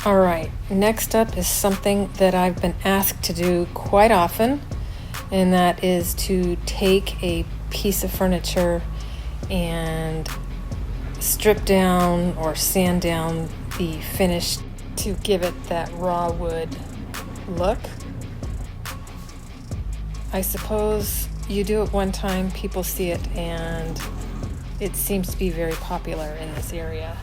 All right, next up is something that I've been asked to do quite often, and that is to take a piece of furniture and strip down or sand down the finish to give it that raw wood look. I suppose you do it one time, people see it, and it seems to be very popular in this area.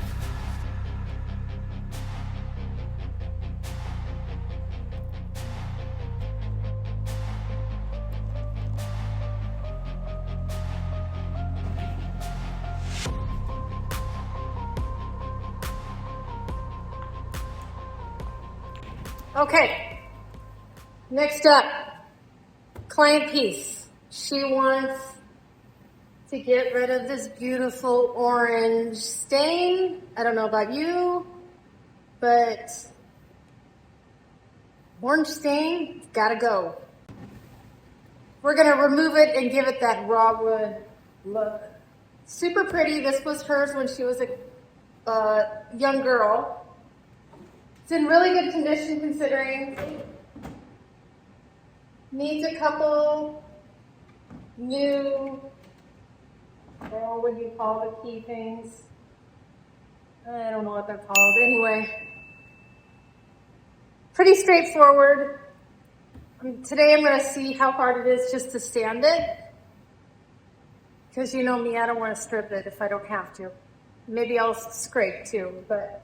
Okay, next up, client piece. She wants to get rid of this beautiful orange stain. I don't know about you, but orange stain, gotta go. We're gonna remove it and give it that raw wood look. Super pretty. This was hers when she was a young girl. It's in really good condition considering. Needs a couple new, what do you call the key things? I don't know what they're called. Anyway, pretty straightforward. Today I'm going to see how hard it is just to sand it. Because you know me, I don't want to strip it if I don't have to. Maybe I'll scrape too, but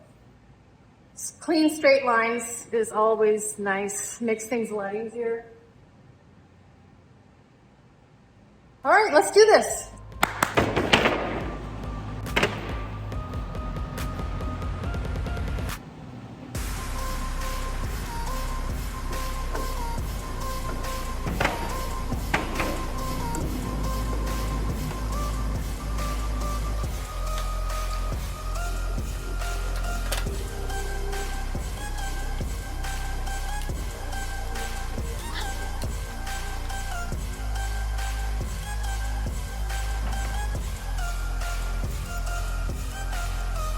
clean straight lines is always nice. Makes things a lot easier. All right, let's do this.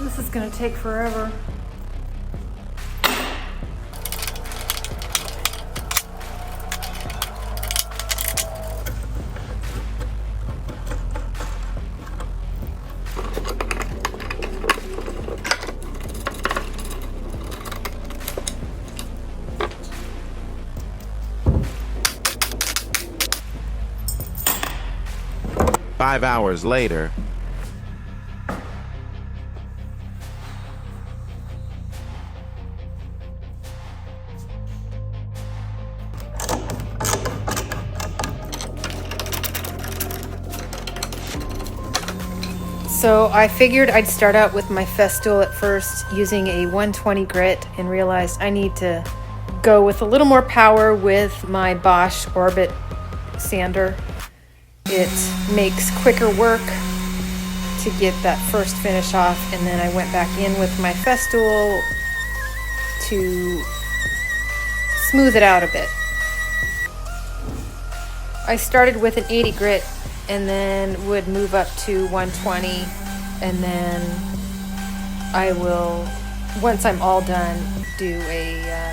This is going to take forever. Five hours later. So I figured I'd start out with my Festool at first using a 120 grit and realized I need to go with a little more power with my Bosch Orbit sander. It makes quicker work to get that first finish off, and then I went back in with my Festool to smooth it out a bit. I started with an 80 grit and then would move up to 120, and then I will, once I'm all done,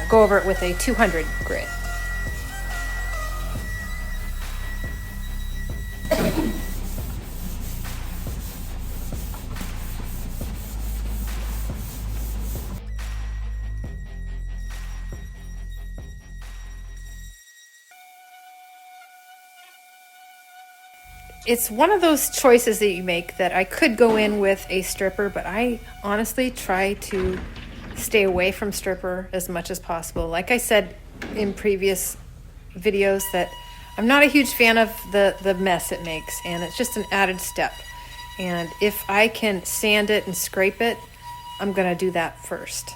go over it with a 200 grit. It's one of those choices that you make that I could go in with a stripper, but I honestly try to stay away from stripper as much as possible. Like I said in previous videos, that I'm not a huge fan of the mess it makes, and it's just an added step. And if I can sand it and scrape it, I'm gonna do that first.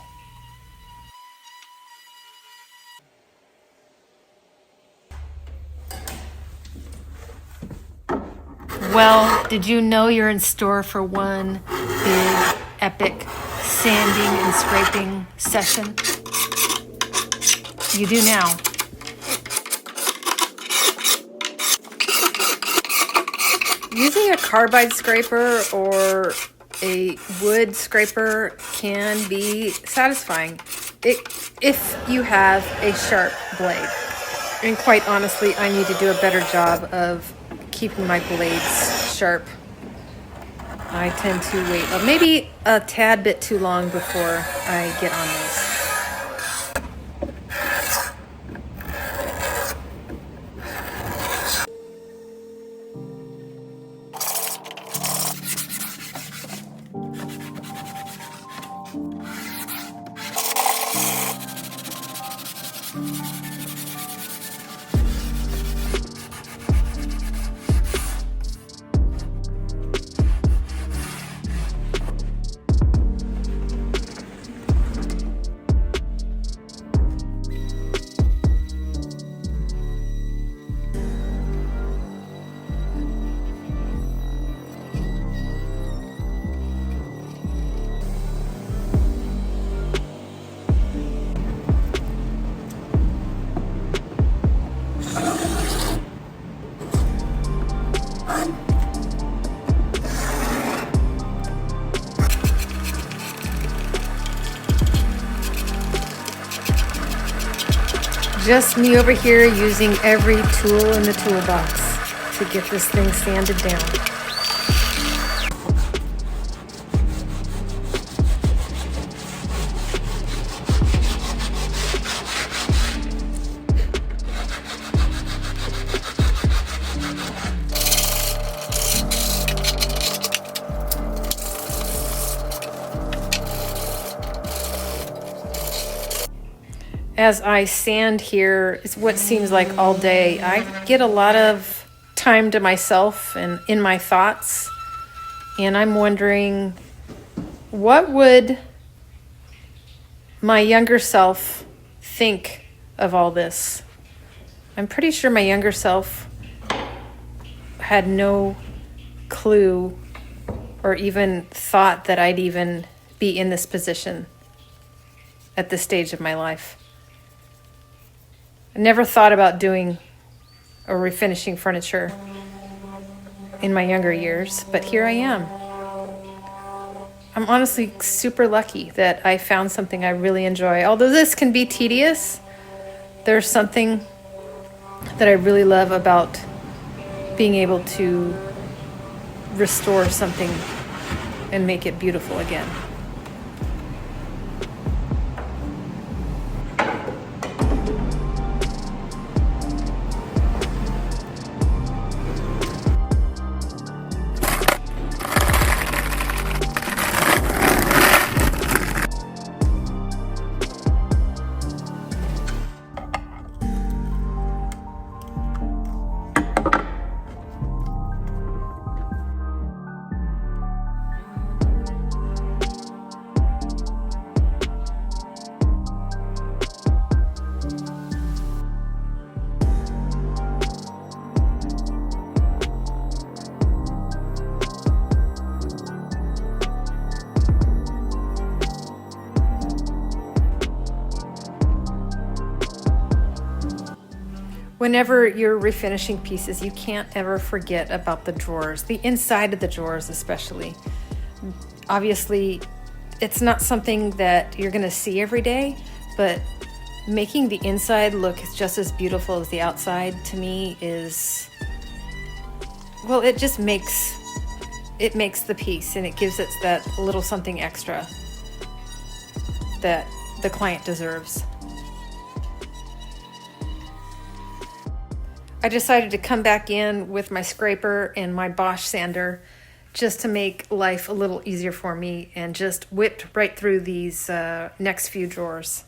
Well, did you know you're in store for one big, epic sanding and scraping session? You do now. Using a carbide scraper or a wood scraper can be satisfying. if you have a sharp blade. And quite honestly, I need to do a better job of keeping my blades sharp. I tend to wait maybe a tad bit too long before I get on those. Just me over here using every tool in the toolbox to get this thing sanded down. As I sand here, it's what seems like all day. I get a lot of time to myself and in my thoughts. And I'm wondering, what would my younger self think of all this? I'm pretty sure my younger self had no clue or even thought that I'd even be in this position at this stage of my life. I never thought about doing or refinishing furniture in my younger years, but here I am. I'm honestly super lucky that I found something I really enjoy. Although this can be tedious, there's something that I really love about being able to restore something and make it beautiful again. Whenever you're refinishing pieces, you can't ever forget about the drawers, the inside of the drawers especially. Obviously, it's not something that you're going to see every day, but making the inside look just as beautiful as the outside to me is, well, it just makes the piece, and it gives it that little something extra that the client deserves. I decided to come back in with my scraper and my Bosch sander just to make life a little easier for me, and just whipped right through these next few drawers.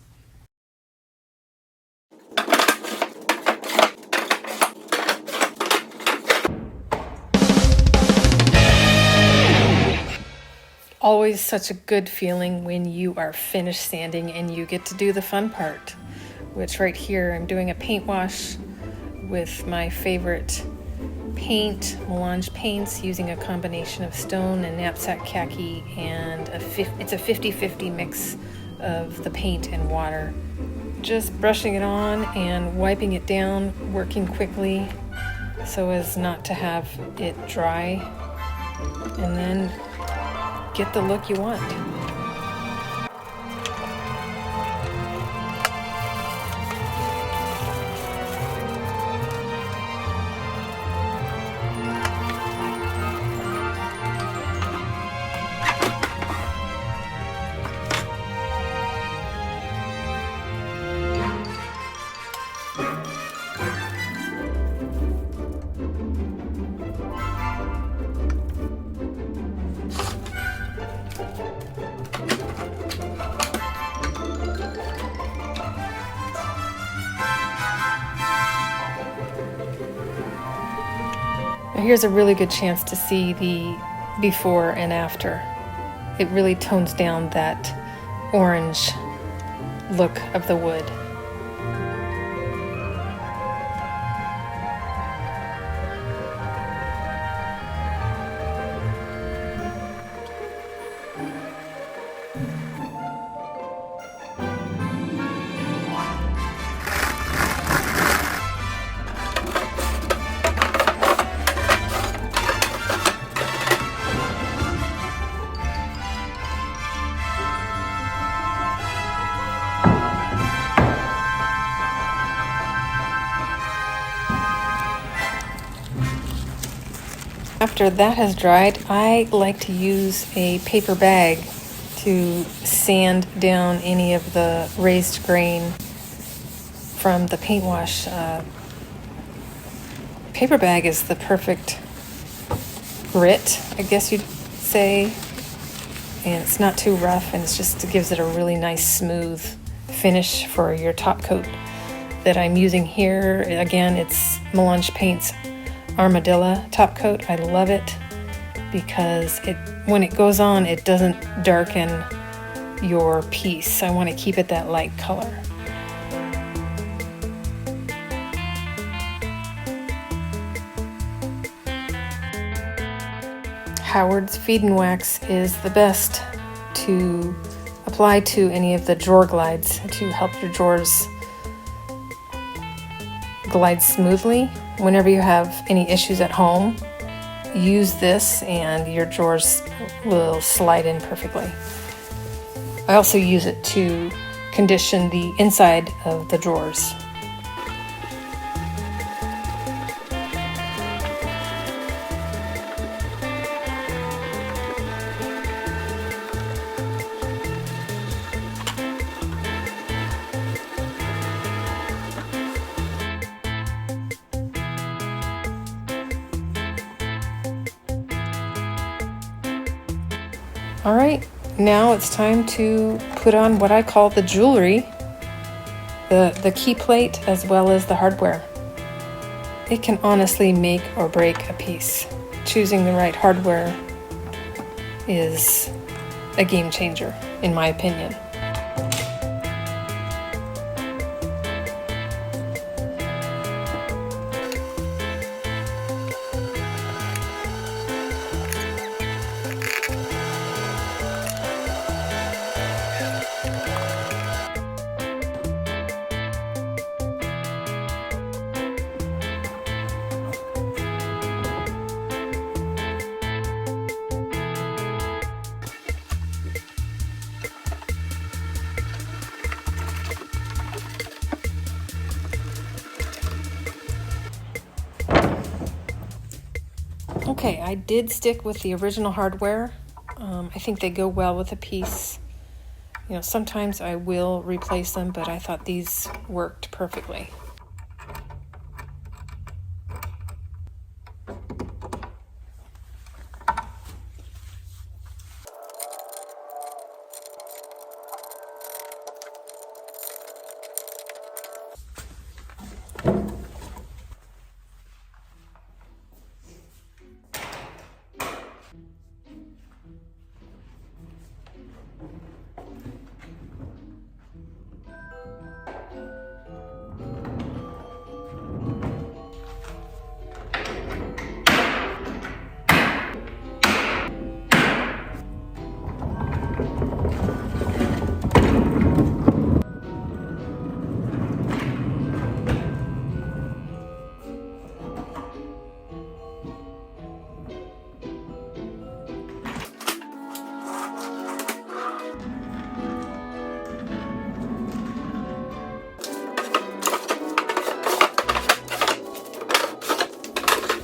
Always such a good feeling when you are finished sanding and you get to do the fun part, which right here I'm doing a paint wash with my favorite paint, melange paints, using a combination of stone and knapsack khaki, and it's a 50-50 mix of the paint and water. Just brushing it on and wiping it down, working quickly so as not to have it dry, and then get the look you want. here's a really good chance to see the before and after. It really tones down that orange look of the wood. After that has dried, I like to use a paper bag to sand down any of the raised grain from the paint wash. Paper bag is the perfect grit, I guess you'd say, and it's not too rough, and it gives it a really nice smooth finish for your top coat that I'm using here. Again, it's Melange Paint's Armadillo top coat. I love it because when it goes on, it doesn't darken your piece. I want to keep it that light color. Howard's Feed and Wax is the best to apply to any of the drawer glides to help your drawers glide smoothly. Whenever you have any issues at home, use this and your drawers will slide in perfectly. I also use it to condition the inside of the drawers. All right, now it's time to put on what I call the jewelry, the key plate as well as the hardware. It can honestly make or break a piece. Choosing the right hardware is a game changer, in my opinion. Okay, I did stick with the original hardware. I think they go well with a piece. You know, sometimes I will replace them, but I thought these worked perfectly.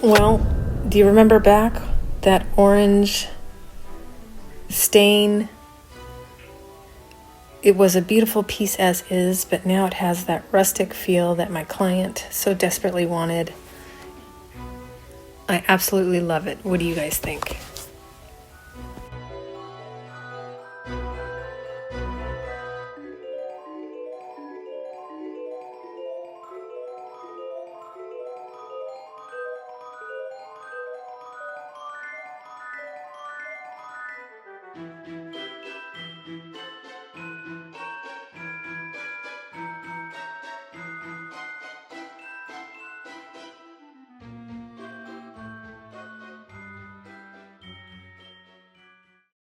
Well, do you remember back that orange stain? It was a beautiful piece as is, but now it has that rustic feel that my client so desperately wanted. I absolutely love it. What do you guys think?